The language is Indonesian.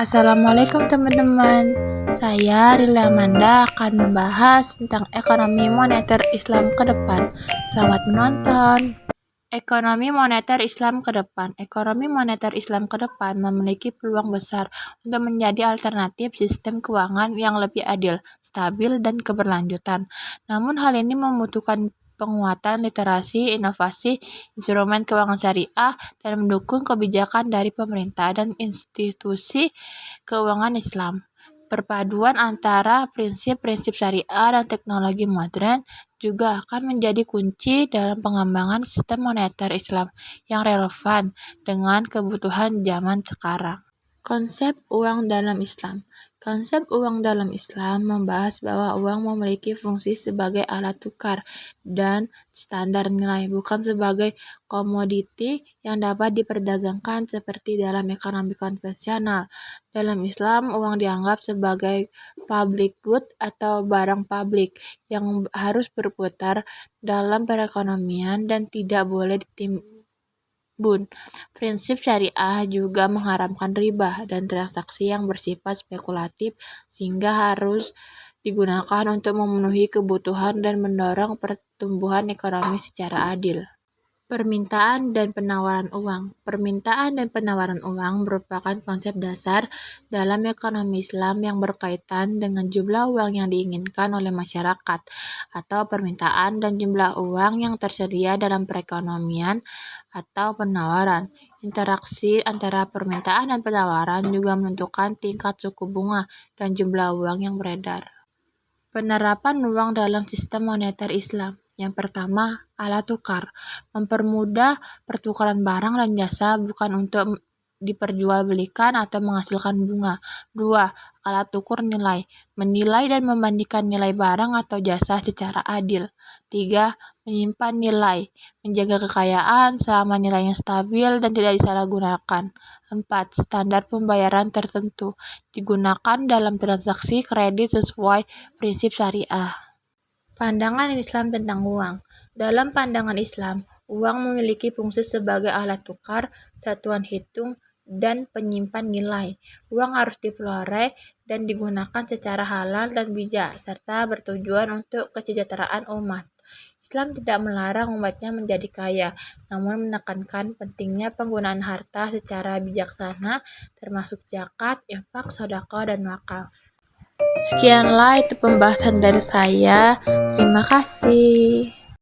Assalamualaikum teman-teman. Saya Rila Amanda akan membahas tentang ekonomi moneter Islam ke depan. Selamat menonton. Ekonomi moneter Islam ke depan. Ekonomi moneter Islam ke depan memiliki peluang besar untuk menjadi alternatif sistem keuangan yang lebih adil, stabil, dan keberlanjutan. Namun hal ini membutuhkan penguatan literasi, inovasi, instrumen keuangan syariah, dan mendukung kebijakan dari pemerintah dan institusi keuangan Islam. Perpaduan antara prinsip-prinsip syariah dan teknologi modern juga akan menjadi kunci dalam pengembangan sistem moneter Islam yang relevan dengan kebutuhan zaman sekarang. Konsep uang dalam Islam. Konsep uang dalam Islam membahas bahwa uang memiliki fungsi sebagai alat tukar dan standar nilai, bukan sebagai komoditi yang dapat diperdagangkan seperti dalam ekonomi konvensional. Dalam Islam, uang dianggap sebagai public good atau barang publik yang harus berputar dalam perekonomian dan tidak boleh ditimbun. Prinsip syariah juga mengharamkan riba dan transaksi yang bersifat spekulatif sehingga harus digunakan untuk memenuhi kebutuhan dan mendorong pertumbuhan ekonomi secara adil. Permintaan dan penawaran uang. Permintaan dan penawaran uang merupakan konsep dasar dalam ekonomi Islam yang berkaitan dengan jumlah uang yang diinginkan oleh masyarakat, atau permintaan dan jumlah uang yang tersedia dalam perekonomian atau penawaran. Interaksi antara permintaan dan penawaran juga menentukan tingkat suku bunga dan jumlah uang yang beredar. Penerapan uang dalam sistem moneter Islam. Yang pertama, alat tukar. Mempermudah pertukaran barang dan jasa bukan untuk diperjualbelikan atau menghasilkan bunga. 2. Alat ukur nilai. Menilai dan membandingkan nilai barang atau jasa secara adil. 3. Menyimpan nilai. Menjaga kekayaan selama nilainya stabil dan tidak disalahgunakan. 4. Standar pembayaran tertentu. Digunakan dalam transaksi kredit sesuai prinsip syariah. Pandangan Islam tentang uang. Dalam pandangan Islam, uang memiliki fungsi sebagai alat tukar, satuan hitung, dan penyimpan nilai. Uang harus diperoleh dan digunakan secara halal dan bijak, serta bertujuan untuk kesejahteraan umat. Islam tidak melarang umatnya menjadi kaya, namun menekankan pentingnya penggunaan harta secara bijaksana, termasuk zakat, infak, sedekah, dan wakaf. Sekianlah itu pembahasan dari saya. Terima kasih.